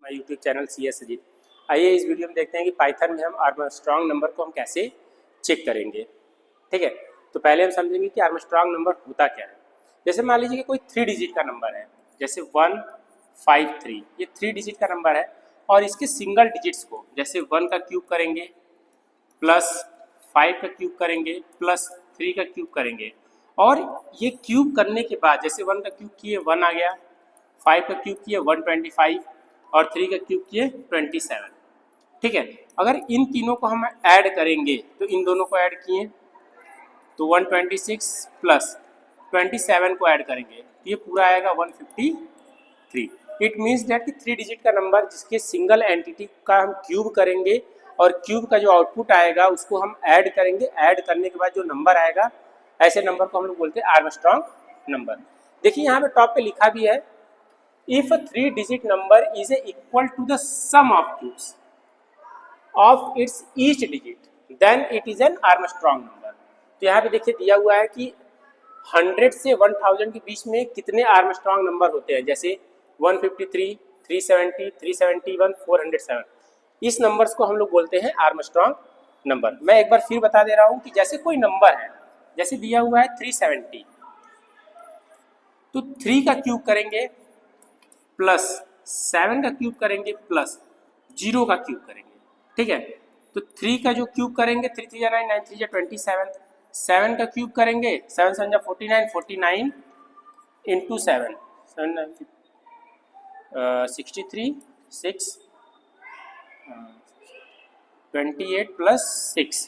My YouTube channel CS Ajit. आइए इस video में देखते हैं कि पाइथन में हम आर्मस्ट्रांग नंबर को हम कैसे चेक करेंगे। ठीक है, तो पहले हम समझेंगे कि आर्मस्ट्रांग नंबर होता क्या है। जैसे मान लीजिए कि कोई 3 डिजिट का नंबर है, जैसे 153, ये 3 डिजिट का नंबर है और इसके सिंगल डिजिट्स को जैसे 1 का क्यूब करेंगे प्लस 5 का क्यूब करेंगे प्लस 3 का क्यूब करेंगे और ये क्यूब करने के बाद जैसे 1 का क्यूब किए 1 आ गया, 5 का क्यूब किए 125 और 3 का क्यूब किए 27। ठीक है, अगर इन तीनों को हम ऐड करेंगे तो इन दोनों को ऐड किए तो 126 प्लस 27 को ऐड करेंगे तो ये पूरा आएगा 153। इट मीन्स दैट कि 3 डिजिट का नंबर जिसके सिंगल एंटिटी का हम क्यूब करेंगे और क्यूब का जो आउटपुट आएगा उसको हम ऐड करेंगे, ऐड करने के बाद जो नंबर आएगा ऐसे नंबर को हम लोग बोलते हैं आर्मस्ट्रांग नंबर। देखिए यहाँ पे टॉप पे लिखा भी है, if a 3-digit number is equal to the sum of cubes of its each digit then it is an Armstrong number। तो यहाँ पे देखिए दिया हुआ है कि 100 से 1000 के बीच में कितने आर्मस्ट्रांग नंबर होते हैं, जैसे 153, 370, 371, 407। इस नंबर्स को हम लोग बोलते हैं आर्मस्ट्रांग नंबर। मैं एक बार फिर बता दे रहा हूँ कि जैसे कोई नंबर है, जैसे दिया हुआ है 370, तो 3 का क्यूब करेंगे प्लस 7 का क्यूब करेंगे प्लस 0 का क्यूब करेंगे। ठीक है, तो 3 का जो क्यूब करेंगे 3 3 9 9 3 27, 7 का क्यूब करेंगे 7 7 49, 49 इंटू 7 63 6 28 प्लस 6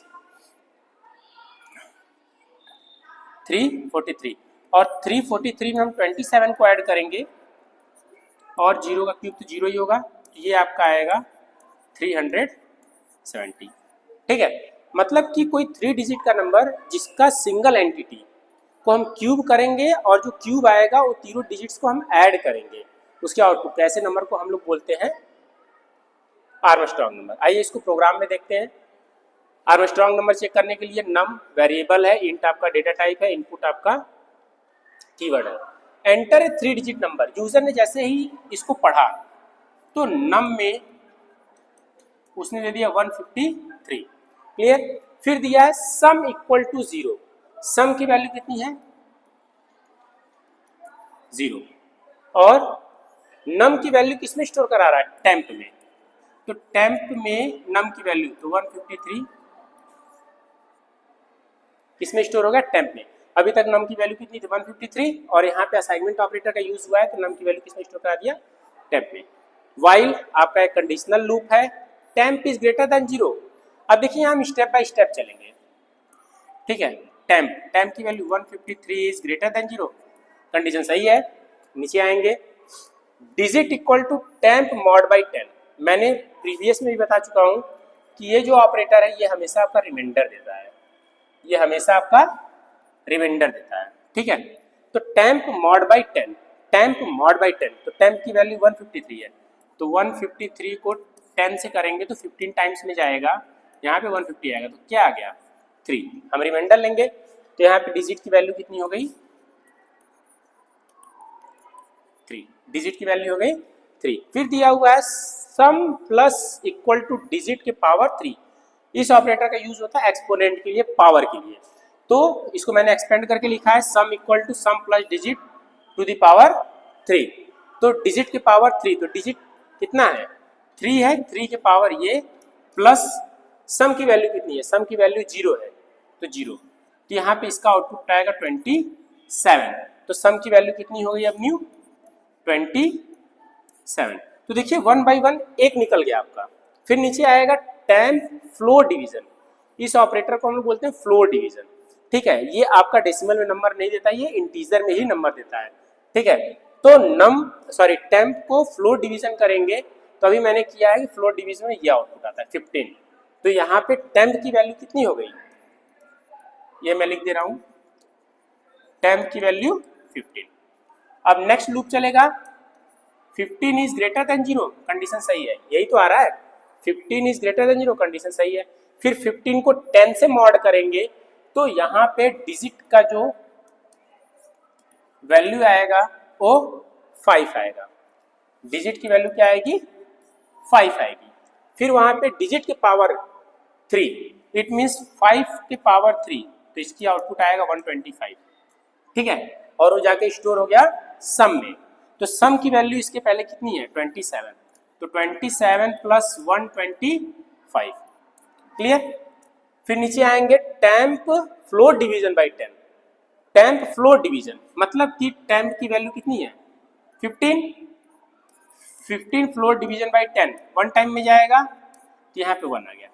343 और 343 में हम 27 को ऐड करेंगे और 0 का क्यूब तो 0 ही होगा, तो ये आपका आएगा 370। ठीक है, मतलब कि कोई 3 डिजिट का नंबर जिसका सिंगल एंटिटी को हम क्यूब करेंगे और जो क्यूब आएगा वो तीनों डिजिट्स को हम ऐड करेंगे, उसके आउटपुट ऐसे नंबर को हम लोग बोलते हैं आर्मस्ट्रांग नंबर। आइए इसको प्रोग्राम में देखते हैं। आर्मस्ट्रांग नंबर चेक करने के लिए नम वेरिएबल है, इंट आपका डेटा टाइप है, इनपुट आपका कीवर्ड है। Enter a 3 digit number, user ने जैसे ही इसको पढ़ा तो नम में उसने दे दिया 153। क्लियर, फिर दिया है सम इक्वल टू 0, सम की वैल्यू कितनी है 0 और नम की वैल्यू किसमें स्टोर करा रहा है टेम्प में, तो टेम्प में नम की वैल्यू तो 153 किसमें स्टोर होगा टेम्प में। अभी तक नम की वैल्यू कितनी थी 153 और यहाँ पे असाइनमेंट ऑपरेटर का यूज हुआ है तो नम की वैल्यू किसमें स्टोर करा दिया टेम्प में। वाइल आपका एक कंडीशनल लूप है, टेम्प इज ग्रेटर देन 0। अब देखिए हम स्टेप बाय स्टेप चलेंगे। ठीक है, टेम्प की value 153 is greater than 0, condition सही है। नीचे आएंगे, digit equal to temp mod by 10। मैंने प्रीवियस में भी बता चुका हूँ कि ये जो ऑपरेटर है ये हमेशा आपका रिमाइंडर देता है, ये हमेशा आपका रिमाइंडर देता है। ठीक है, तो temp mod by 10, temp mod by 10, तो टेम्प की वैल्यू 153 है, तो 153 को 10 से करेंगे तो 15 टाइम्स में जाएगा, यहाँ पे 150 आएगा, तो क्या आ गया 3। हम रिमाइंडर लेंगे तो यहाँ पे डिजिट की वैल्यू कितनी हो गई 3, डिजिट की वैल्यू हो गई 3। फिर दिया हुआ है सम प्लस इक्वल टू डिजिट के पावर 3। इस ऑपरेटर का यूज होता है एक्सपोनेंट के लिए, पावर के लिए, तो इसको मैंने एक्सपेंड करके लिखा है sum equal to sum plus digit to the power 3। तो डिजिट के पावर 3, तो डिजिट कितना है 3 है, 3 के पावर ये प्लस सम की वैल्यू कितनी है, सम की वैल्यू 0 है तो 0, तो यहाँ पे इसका आउटपुट आएगा 27। तो सम की वैल्यू कितनी हो गई अब न्यू 27। तो देखिए 1 बाई 1 एक निकल गया आपका। फिर नीचे आएगा टेम्प फ्लोर डिवीजन, इस ऑपरेटर को हम लोग बोलते हैं फ्लोर डिवीजन। ठीक है, ये आपका डेसिमल में नंबर नहीं देता, ये इंटीजर में ही नंबर देता है। ठीक है, तो टेम्प को फ्लोर डिवीजन करेंगे तो अभी मैंने किया है कि फ्लोर डिवीजन में ये आउटपुट आता है 15। तो यहाँ पे टेम्प की वैल्यू कितनी हो गई, ये मैं लिख दे रहा हूँ, टेम्प की वैल्यू 15। अब नेक्स्ट लूप चलेगा, 15 इज ग्रेटर देन 0, कंडीशन सही है, यही तो आ रहा है 15 इज ग्रेटर देन 0, कंडीशन सही है। फिर 15 को 10 से मॉड करेंगे तो यहाँ पे डिजिट का जो वैल्यू आएगा वो 5 आएगा, डिजिट की वैल्यू क्या आएगी 5 आएगी। फिर वहाँ पे डिजिट के पावर 3, इट मीन्स 5 के पावर 3, तो इसकी आउटपुट आएगा 125, ठीक है। और वो जाके स्टोर हो गया सम में। तो सम की वैल्यू इसके पहले कितनी है 27, तो 27 प्लस 125, क्लियर। फिर नीचे आएंगे temp float division by 10। Temp float division मतलब कि टेम्प की वैल्यू कितनी है 15, 15 float division by 10 one time में जाएगा, तो यहाँ पे 1 आ गया,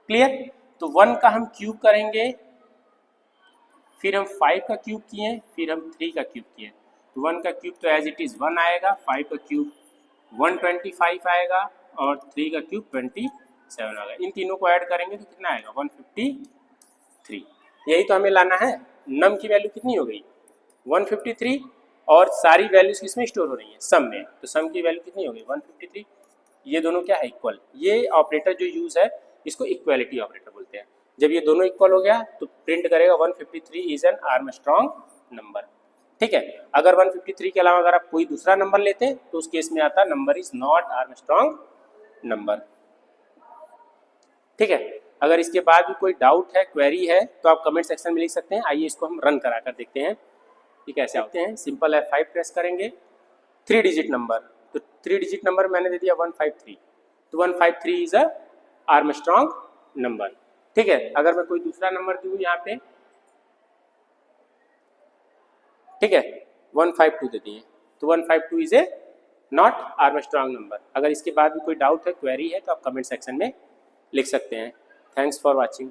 क्लियर। तो 1 का हम क्यूब करेंगे, फिर हम 5 का क्यूब किए, फिर हम 3 का क्यूब किए, तो 1 का क्यूब तो एज इट इज़ 1 आएगा, 5 का क्यूब 125 आएगा और 3 का क्यूब 27 आएगा। इन तीनों को ऐड करेंगे तो कितना आएगा 153। यही तो हमें लाना है। नम की वैल्यू कितनी हो गई 153 और सारी वैल्यूज किसमें स्टोर हो रही है सम में, तो सम की वैल्यू कितनी हो गई 153। ये दोनों क्या है इक्वल। ये ऑपरेटर जो यूज़ है इसको इक्वालिटी ऑपरेटर बोलते हैं। जब ये दोनों इक्वल हो गया तो प्रिंट करेगा 153 इज एन आर्मस्ट्रॉन्ग नंबर, ठीक है। अगर 153 के अलावा अगर आप कोई दूसरा नंबर लेते तो उस केस में आता number is not Armstrong number, ठीक है। अगर इसके बाद भी कोई डाउट है क्वेरी है तो आप कमेंट सेक्शन में लिख सकते हैं। आइए इसको हम रन करा कर देखते हैं कि कैसे आते हैं। सिंपल F5 प्रेस करेंगे, 3 डिजिट नंबर, तो 3 डिजिट नंबर मैंने दे दिया 153, तो 153 इज अ आर्मस्ट्रॉन्ग नंबर, ठीक है। अगर मैं कोई दूसरा नंबर दूँ यहाँ पे, ठीक है 152 दे दिए, तो 152 is a not Armstrong number. अगर इसके बाद भी कोई डाउट है क्वेरी है तो आप कमेंट सेक्शन में लिख सकते हैं। Thanks for watching.